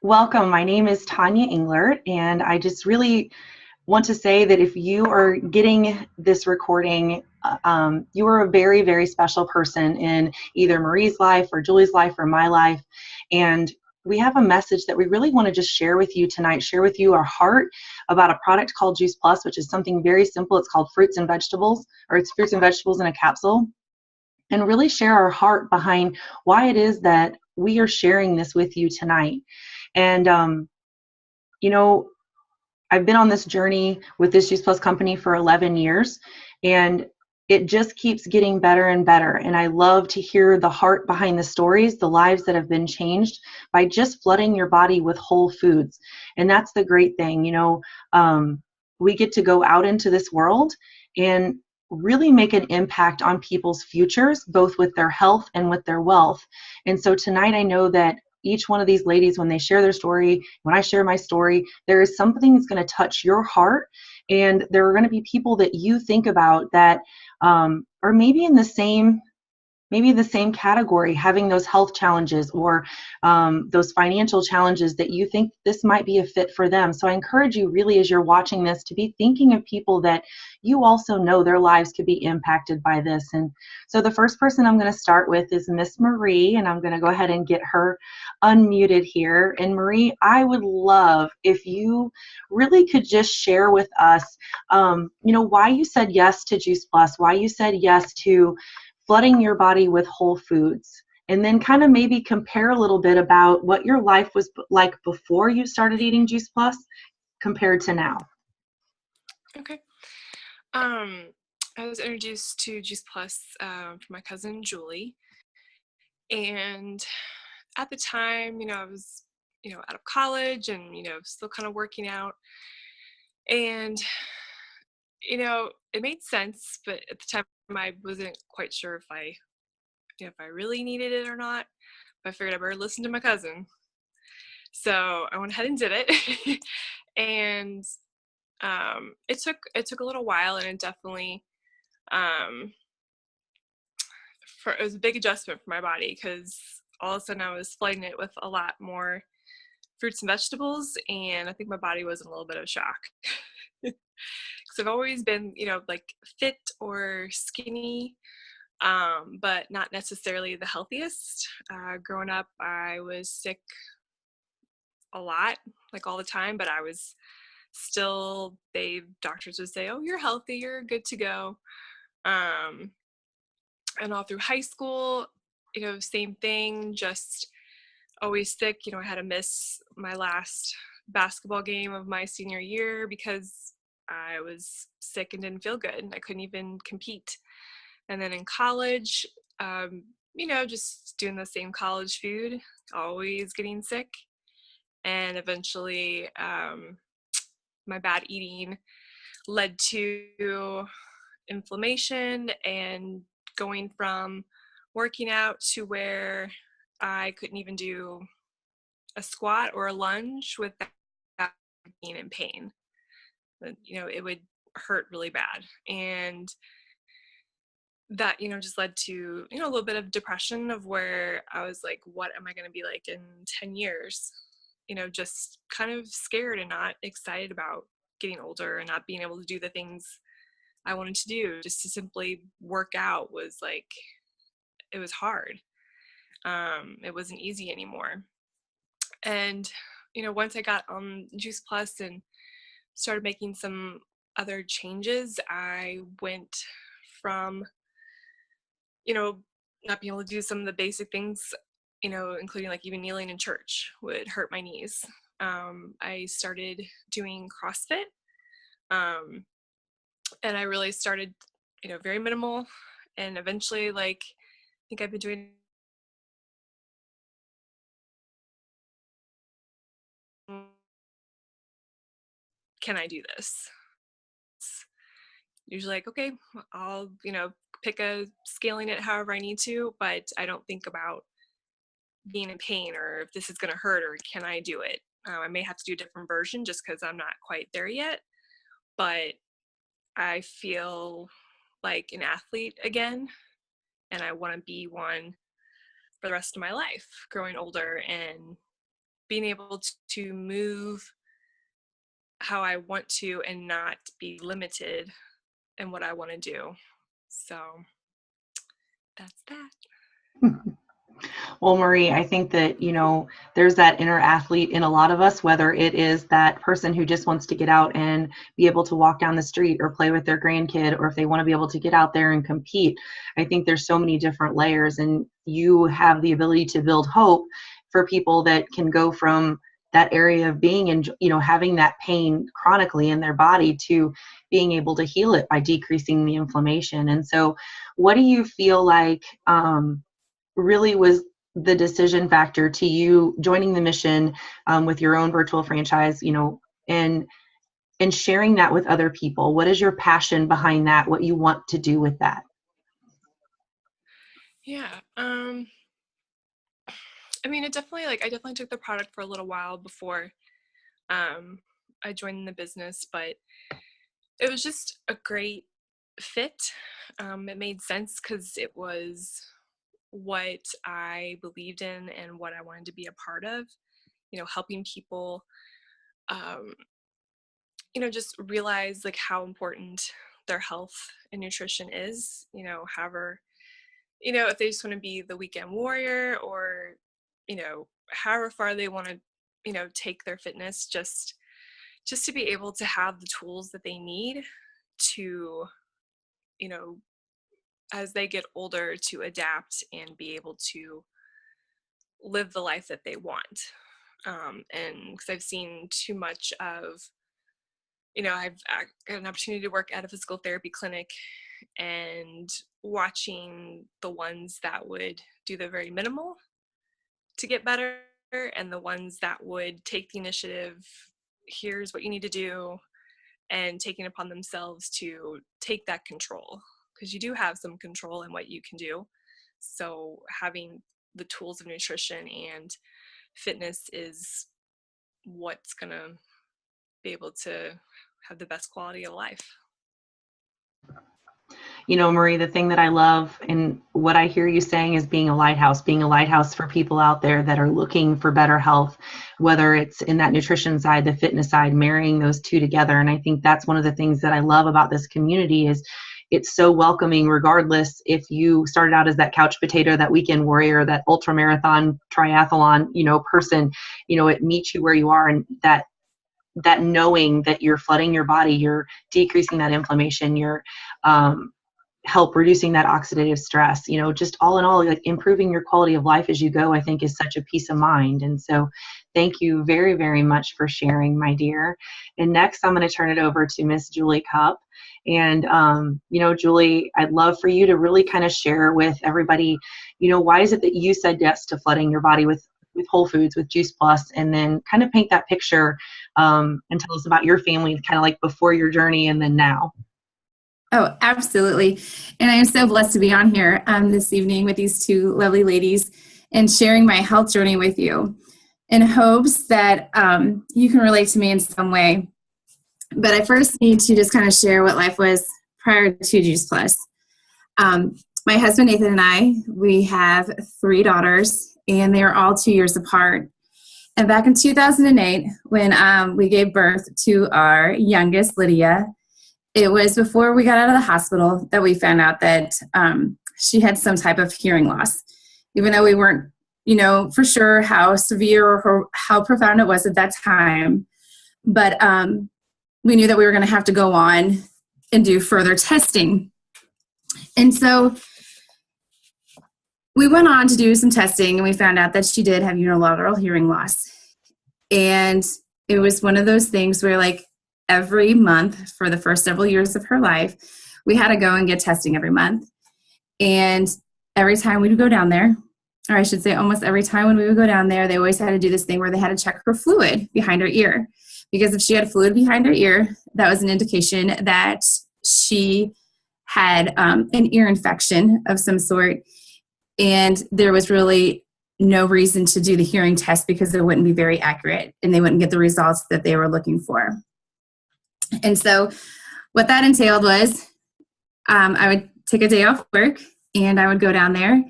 Welcome. My name is Tanya Englert, and I just really want to say that if you are getting this recording, you are a very, very special person in either Marie's life or Julie's life or my life. And we have a message that we really want to just share with you tonight, share with you our heart about a product called Juice Plus, which is something very simple. It's called fruits and vegetables, or it's fruits and vegetables in a capsule, and really share our heart behind why it is that we are sharing this with you tonight. And, you know, I've been on this journey with this Juice Plus company for 11 years, and it just keeps getting better and better. And I love to hear the heart behind the stories, the lives that have been changed by just flooding your body with whole foods. And that's the great thing. We get to go out into this world and really make an impact on people's futures, both with their health and with their wealth. And so tonight I know that each one of these ladies, when they share their story, when I share my story, there is something that's going to touch your heart. And there are going to be people that you think about that are maybe in the same category, having those health challenges or those financial challenges, that you think this might be a fit for them. So I encourage you really, as you're watching this, to be thinking of people that you also know their lives could be impacted by this. And so the first person I'm going to start with is Miss Marie, and I'm going to go ahead and get her unmuted here. And Marie, I would love if you really could just share with us, why you said yes to Juice Plus, why you said yes to flooding your body with whole foods, and then kind of maybe compare a little bit about what your life was like before you started eating Juice Plus compared to now. Okay. Um, I was introduced to Juice Plus from my cousin Julie, and at the time, I was, out of college and still kind of working out, and it made sense, but at the time I wasn't quite sure if I really needed it or not. But I figured I better listen to my cousin, so I went ahead and did it, and it took a little while, and it definitely um it was a big adjustment for my body, because all of a sudden I was flooding it with a lot more fruits and vegetables, and I think my body was in a little bit of shock. Because I've always been, like fit or skinny, but not necessarily the healthiest. Growing up, I was sick a lot, like all the time, but I was still, doctors would say, oh, you're healthy, you're good to go. Um, and all through high school, same thing, just always sick. I had to miss my last basketball game of my senior year because I was sick and didn't feel good, and I couldn't even compete. And then in college, just doing the same college food, always getting sick. And eventually, my bad eating led to inflammation, and going from working out to where I couldn't even do a squat or a lunge without being in pain. It would hurt really bad. And that, just led to, a little bit of depression, of where I was like, what am I going to be like in 10 years? Just kind of scared and not excited about getting older and not being able to do the things I wanted to do. Just to simply work out was like, it was hard. It wasn't easy anymore. And, once I got on Juice Plus and started making some other changes, I went from, you know, not being able to do some of the basic things, including like even kneeling in church would hurt my knees. I started doing CrossFit, um, and I really started, very minimal. And eventually, like, I think I've been doing, can I do this? It's usually like, okay, I'll, pick a scaling it however I need to, but I don't think about being in pain or if this is going to hurt or can I do it. I may have to do a different version just because I'm not quite there yet, but I feel like an athlete again, and I want to be one for the rest of my life, growing older and being able to move how I want to and not be limited in what I want to do. So that's that. Well, Marie, I think that, there's that inner athlete in a lot of us, whether it is that person who just wants to get out and be able to walk down the street or play with their grandkid, or if they want to be able to get out there and compete. I think there's so many different layers, and you have the ability to build hope for people that can go from that area of being in, having that pain chronically in their body to being able to heal it by decreasing the inflammation. And so what do you feel like, really was the decision factor to you joining the mission with your own virtual franchise, and sharing that with other people? What is your passion behind that? What you want to do with that? Yeah. I mean, I definitely took the product for a little while before I joined the business, but it was just a great fit. It made sense because it was what I believed in and what I wanted to be a part of, helping people, just realize like how important their health and nutrition is, however, if they just want to be the weekend warrior, or, however far they want to, take their fitness, just to be able to have the tools that they need to, as they get older, to adapt and be able to live the life that they want. And because I've seen too much of, I've got an opportunity to work at a physical therapy clinic, and watching the ones that would do the very minimal to get better, and the ones that would take the initiative, here's what you need to do, and taking upon themselves to take that control, because you do have some control in what you can do. So having the tools of nutrition and fitness is what's going to be able to have the best quality of life. Marie, the thing that I love and what I hear you saying is being a lighthouse for people out there that are looking for better health, whether it's in that nutrition side, the fitness side, marrying those two together. And I think that's one of the things that I love about this community is it's so welcoming, regardless if you started out as that couch potato, that weekend warrior, that ultra marathon, triathlon, person, it meets you where you are. And that knowing that you're flooding your body, you're decreasing that inflammation, you're help reducing that oxidative stress, just all in all, like improving your quality of life as you go, I think is such a peace of mind. And so thank you very, very much for sharing, my dear. And next, I'm going to turn it over to Miss Julie Cupp. And, Julie, I'd love for you to really kind of share with everybody, why is it that you said yes to flooding your body with Whole Foods, with Juice Plus, and then kind of paint that picture and tell us about your family, kind of like before your journey and then now. Oh, absolutely. And I am so blessed to be on here this evening with these two lovely ladies and sharing my health journey with you in hopes that you can relate to me in some way. But I first need to just kind of share what life was prior to Juice Plus. My husband, Nathan, and I, we have 3 daughters, and they are all 2 years apart. And back in 2008, when we gave birth to our youngest, Lydia, it was before we got out of the hospital that we found out that she had some type of hearing loss, even though we weren't, for sure how severe or how profound it was at that time. But we knew that we were going to have to go on and do further testing. And so we went on to do some testing, and we found out that she did have unilateral hearing loss. And it was one of those things where, like, every month for the first several years of her life, we had to go and get testing every month. And every time we would go down there, or I should say almost every time when we would go down there, they always had to do this thing where they had to check her fluid behind her ear. Because if she had fluid behind her ear, that was an indication that she had an ear infection of some sort. And there was really no reason to do the hearing test because it wouldn't be very accurate and they wouldn't get the results that they were looking for. And so what that entailed was I would take a day off work and I would go down there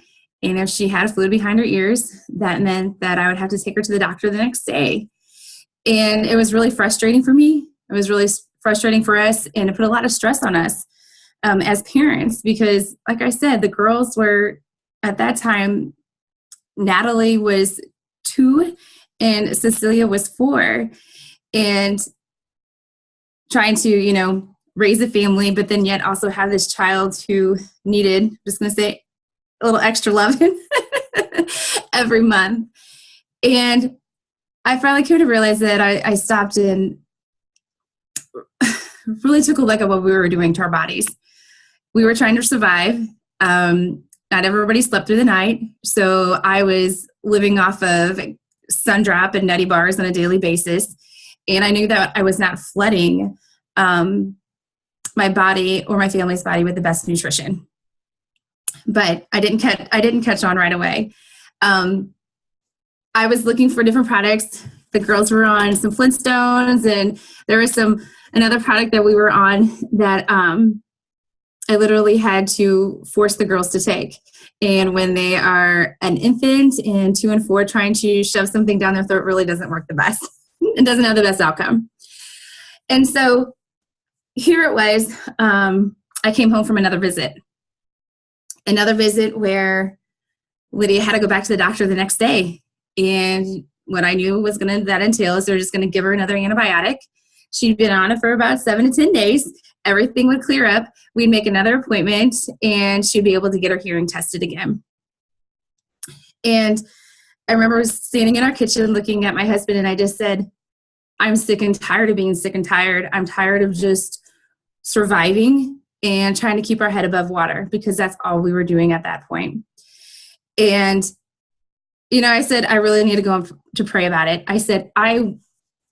And if she had fluid behind her ears, that meant that I would have to take her to the doctor the next day. And it was really frustrating for me. It was really frustrating for us, and it put a lot of stress on us as parents because, like I said, the girls were, at that time, Natalie was 2 and Cecilia was 4. And trying to, raise a family, but then yet also have this child who needed, just going to say, a little extra love every month. And I finally came to realize that I stopped and really took a look at what we were doing to our bodies. We were trying to survive. Not everybody slept through the night. So I was living off of Sundrop and Nutty Bars on a daily basis. And I knew that I was not flooding my body or my family's body with the best nutrition. But I didn't catch on right away. I was looking for different products. The girls were on some Flintstones, and there was another product that we were on that I literally had to force the girls to take. And when they are an infant and 2 and 4, trying to shove something down their throat really doesn't work the best. It doesn't have the best outcome. And so here it was. I came home from another visit where Lydia had to go back to the doctor the next day. And what I knew was that entail is they're just going to give her another antibiotic. She'd been on it for about 7 to 10 days. Everything would clear up. We'd make another appointment, and she'd be able to get her hearing tested again. And I remember standing in our kitchen looking at my husband, and I just said, I'm sick and tired of being sick and tired. I'm tired of just surviving and trying to keep our head above water, because that's all we were doing at that point. And, I said, I really need to go to pray about it. I said, I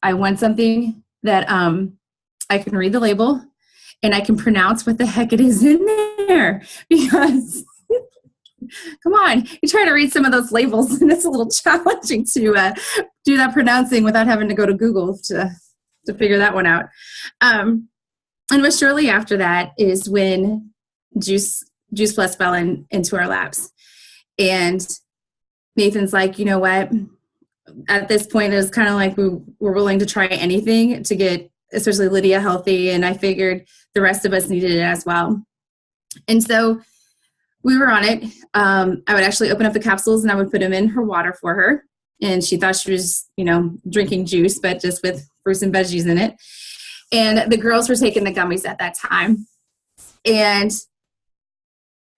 want something that I can read the label and I can pronounce what the heck it is in there, because come on, you try to read some of those labels and it's a little challenging to do that pronouncing without having to go to Google to figure that one out. And it was shortly after that is when Juice Plus fell into our laps. And Nathan's like, you know what? At this point, it was kind of like we were willing to try anything to get, especially Lydia, healthy. And I figured the rest of us needed it as well. And so we were on it. I would actually open up the capsules and I would put them in her water for her. And she thought she was, drinking juice, but just with fruits and veggies in it. And the girls were taking the gummies at that time. And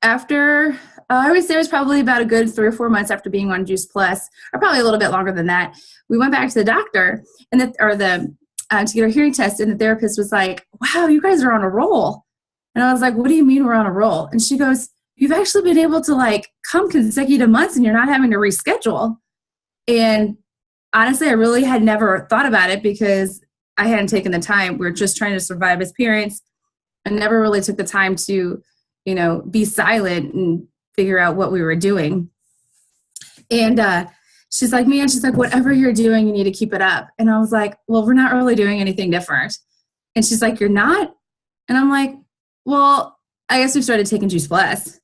after, I would say it was probably about a good 3 or 4 months after being on Juice Plus, or probably a little bit longer than that, we went back to the doctor to get our hearing test. And the therapist was like, wow, you guys are on a roll. And I was like, what do you mean we're on a roll? And she goes, you've actually been able to come consecutive months and you're not having to reschedule. And honestly, I really had never thought about it because I hadn't taken the time. We're just trying to survive as parents. I never really took the time to, be silent and figure out what we were doing. And she's like, man, she's like, whatever you're doing, you need to keep it up. And I was like, well, we're not really doing anything different. And she's like, you're not? And I'm like, well, I guess we started taking Juice Plus.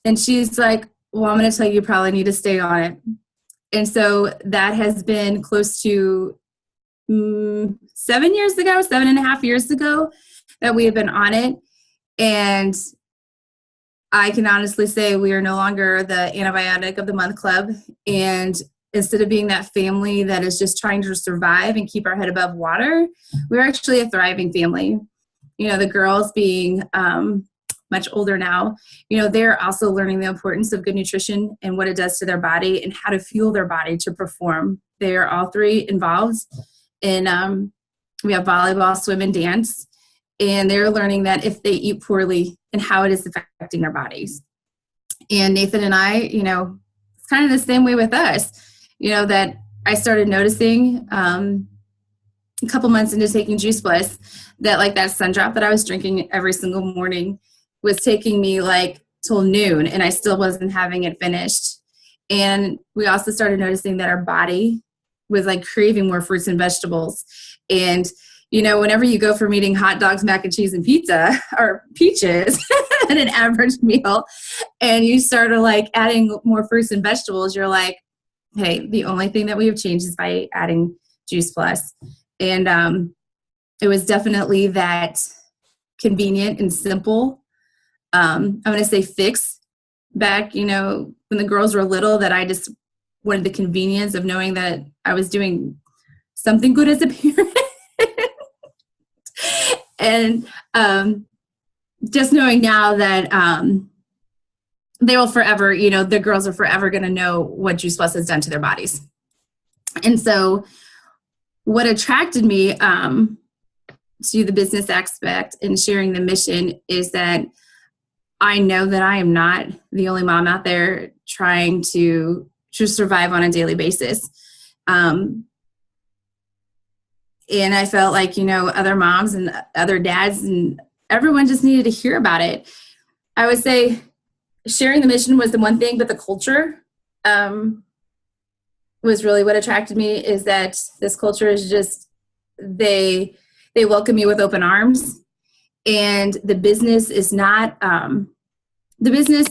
And she's like, well, I'm going to tell you, you probably need to stay on it. And so that has been close to 7.5 years ago that we have been on it. And I can honestly say we are no longer the antibiotic of the month club. And instead of being that family that is just trying to survive and keep our head above water, we're actually a thriving family. The girls being much older now, they're also learning the importance of good nutrition and what it does to their body and how to fuel their body to perform. They are all 3 involved in, we have volleyball, swim, and dance. And they're learning that if they eat poorly and how it is affecting their bodies. And Nathan and I, it's kind of the same way with us, that I started noticing a couple months into taking Juice Plus that that Sundrop that I was drinking every single morning was taking me till noon and I still wasn't having it finished. And we also started noticing that our body was craving more fruits and vegetables. And whenever you go from eating hot dogs, mac and cheese, and pizza, or peaches, at an average meal and you start like adding more fruits and vegetables, you're like, hey, the only thing that we have changed is by adding Juice Plus. And it was definitely that convenient and simple. I'm going to say fix back, when the girls were little, that I just wanted the convenience of knowing that I was doing something good as a parent. And just knowing now that they will forever, the girls are forever going to know what Juice Plus has done to their bodies. And so what attracted me to the business aspect and sharing the mission is that I know that I am not the only mom out there trying to survive on a daily basis. And I felt like, other moms and other dads and everyone just needed to hear about it. I would say sharing the mission was the one thing, but the culture was really what attracted me, is that this culture is just, they welcome you with open arms. And the business is not, the business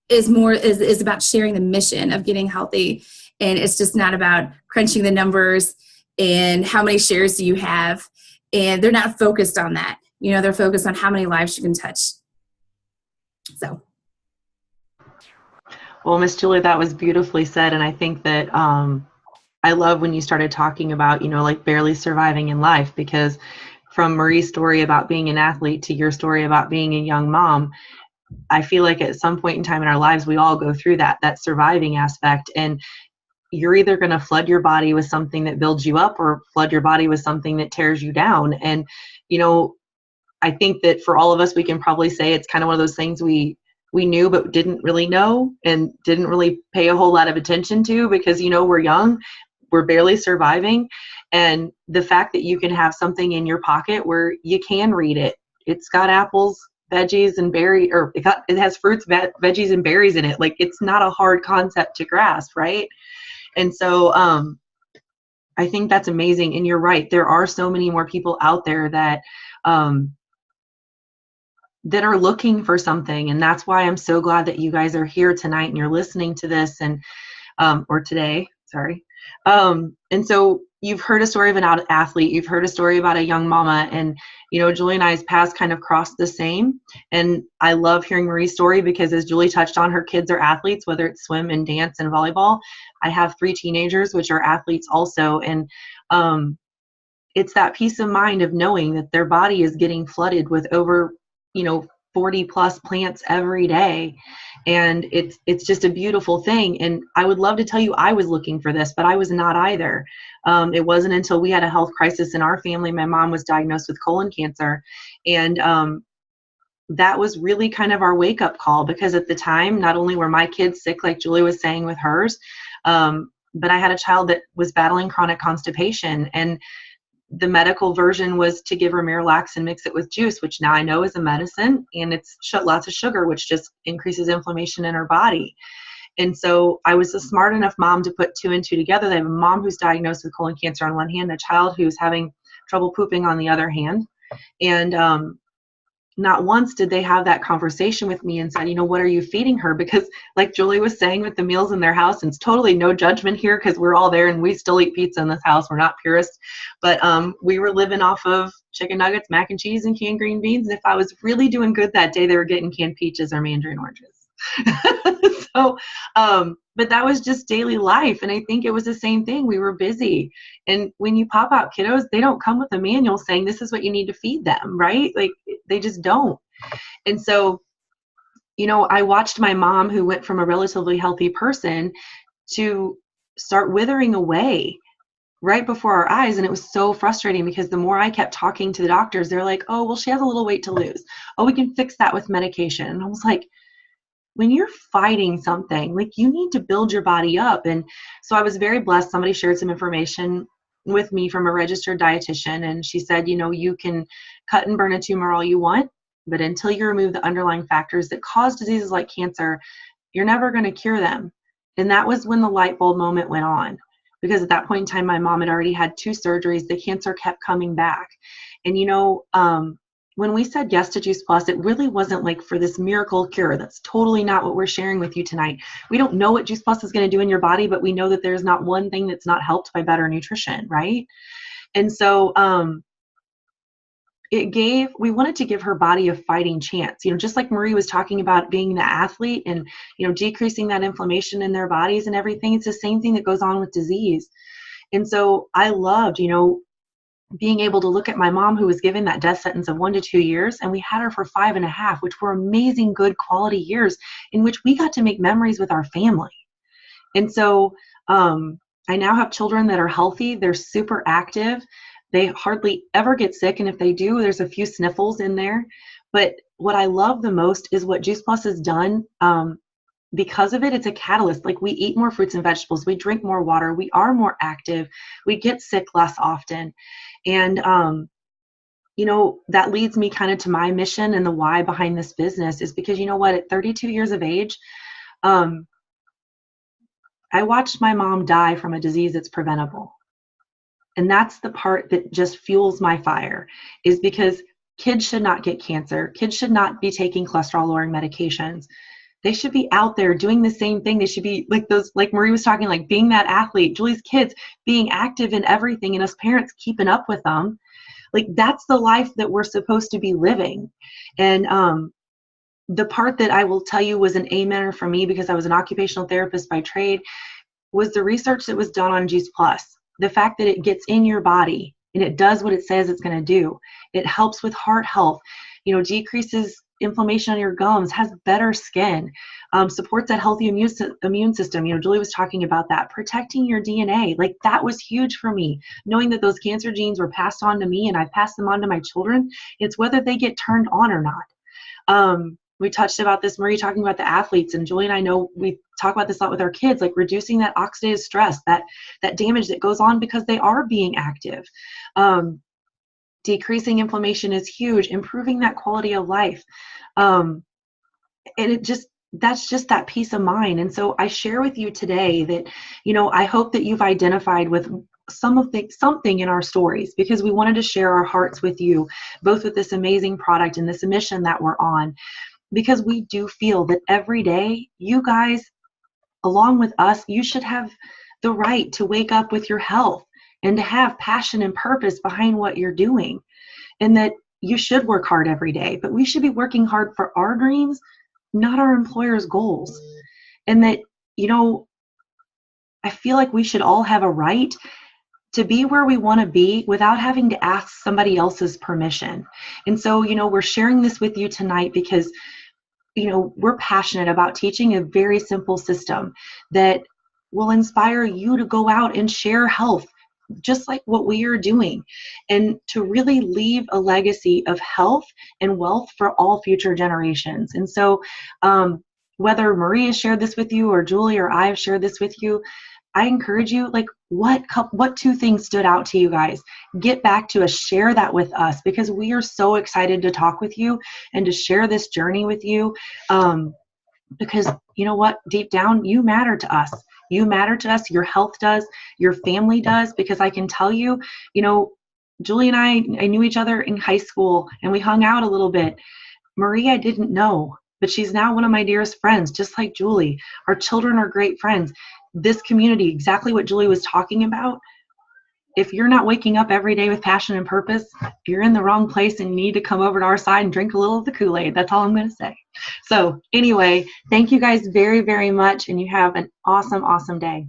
is more, is about sharing the mission of getting healthy. And it's just not about crunching the numbers and how many shares do you have. And they're not focused on that. They're focused on how many lives you can touch. So. Well, Miss Julie, that was beautifully said. And I think that I love when you started talking about, like barely surviving in life, because from Marie's story about being an athlete to your story about being a young mom, I feel like at some point in time in our lives, we all go through that surviving aspect. And you're either going to flood your body with something that builds you up or flood your body with something that tears you down. And, I think that for all of us, we can probably say it's kind of one of those things we knew but didn't really know and didn't really pay a whole lot of attention to, because, we're young, we're barely surviving. And the fact that you can have something in your pocket where you can read it, it's got apples, veggies, and berries, or it has fruits, veggies, and berries in it. Like, it's not a hard concept to grasp, right? And so I think that's amazing. And you're right, there are so many more people out there that that are looking for something. And that's why I'm so glad that you guys are here tonight and you're listening to this, and or today, sorry. And so you've heard a story of an athlete, you've heard a story about a young mama, and Julie and I's paths kind of crossed the same. And I love hearing Marie's story, because as Julie touched on, her kids are athletes, whether it's swim and dance and volleyball. I have 3 teenagers, which are athletes also. And it's that peace of mind of knowing that their body is getting flooded with over 40 plus plants every day. And it's just a beautiful thing. And I would love to tell you I was looking for this, but I was not either. It wasn't until we had a health crisis in our family. My mom was diagnosed with colon cancer. And that was really kind of our wake up call, because at the time, not only were my kids sick, like Julie was saying with hers, but I had a child that was battling chronic constipation. And the medical version was to give her Miralax and mix it with juice, which now I know is a medicine, and it's lots of sugar, which just increases inflammation in her body. And so I was a smart enough mom to put 2 and 2 together. They have a mom who's diagnosed with colon cancer on one hand, a child who's having trouble pooping on the other hand. And not once did they have that conversation with me and said, what are you feeding her? Because like Julie was saying with the meals in their house, and it's totally no judgment here, because we're all there and we still eat pizza in this house. We're not purists, but we were living off of chicken nuggets, mac and cheese, and canned green beans. And if I was really doing good that day, they were getting canned peaches or mandarin oranges. So, but that was just daily life. And I think it was the same thing. We were busy. And when you pop out kiddos, they don't come with a manual saying this is what you need to feed them, right? Like, they just don't. And so, I watched my mom, who went from a relatively healthy person to start withering away right before our eyes. And it was so frustrating, because the more I kept talking to the doctors, they're like, oh, well, she has a little weight to lose. Oh, we can fix that with medication. And I was like, when you're fighting something, like, you need to build your body up. And so I was very blessed. Somebody shared some information with me from a registered dietitian. And she said, you can cut and burn a tumor all you want, but until you remove the underlying factors that cause diseases like cancer, you're never going to cure them. And that was when the light bulb moment went on, because at that point in time, my mom had already had 2 surgeries. The cancer kept coming back. And, when we said yes to Juice Plus, it really wasn't like for this miracle cure. That's totally not what we're sharing with you tonight. We don't know what Juice Plus is going to do in your body, but we know that there's not one thing that's not helped by better nutrition, right? And so we wanted to give her body a fighting chance, just like Marie was talking about being the athlete and, decreasing that inflammation in their bodies and everything. It's the same thing that goes on with disease. And so I loved, being able to look at my mom, who was given that death sentence of 1 to 2 years, and we had her for 5.5, which were amazing, good quality years in which we got to make memories with our family. And so I now have children that are healthy. They're super active. They hardly ever get sick. And if they do, there's a few sniffles in there. But what I love the most is what Juice Plus has done. Because of it, it's a catalyst. Like, we eat more fruits and vegetables, we drink more water, we are more active, we get sick less often. And, that leads me kind of to my mission and the why behind this business is because, at 32 years of age, I watched my mom die from a disease that's preventable. And that's the part that just fuels my fire, is because kids should not get cancer. Kids should not be taking cholesterol-lowering medications. They should be out there doing the same thing. They should be like Marie was talking, like being that athlete, Julie's kids being active in everything, and us parents keeping up with them. Like, that's the life that we're supposed to be living. And the part that I will tell you was an amener for me, because I was an occupational therapist by trade, was the research that was done on Juice Plus. The fact that it gets in your body and it does what it says it's going to do. It helps with heart health, decreases inflammation on your gums, has better skin, supports that healthy immune system. Julie was talking about that, protecting your DNA. Like, that was huge for me, knowing that those cancer genes were passed on to me and I passed them on to my children. It's whether they get turned on or not. We touched about this, Marie talking about the athletes, and Julie and I know we talk about this a lot with our kids, like reducing that oxidative stress, that damage that goes on because they are being active. Decreasing inflammation is huge, improving that quality of life. And that's just that peace of mind. And so I share with you today that, I hope that you've identified with something in our stories, because we wanted to share our hearts with you, both with this amazing product and this mission that we're on, because we do feel that every day, you guys, along with us, you should have the right to wake up with your health and to have passion and purpose behind what you're doing. And that you should work hard every day, but we should be working hard for our dreams, not our employer's goals. And that, I feel like we should all have a right to be where we want to be without having to ask somebody else's permission. And so, we're sharing this with you tonight because, we're passionate about teaching a very simple system that will inspire you to go out and share health, just like what we are doing, and to really leave a legacy of health and wealth for all future generations. And so whether Marie has shared this with you or Julie or I have shared this with you, I encourage you, like, what 2 things stood out to you guys? Get back to us, share that with us, because we are so excited to talk with you and to share this journey with you. Because you know what, deep down, you matter to us. You matter to us. Your health does. Your family does. Because I can tell you, Julie and I knew each other in high school and we hung out a little bit. Marie, I didn't know, but she's now one of my dearest friends, just like Julie. Our children are great friends. This community, exactly what Julie was talking about. If you're not waking up every day with passion and purpose, you're in the wrong place and you need to come over to our side and drink a little of the Kool-Aid. That's all I'm going to say. So anyway, thank you guys very, very much, and you have an awesome, awesome day.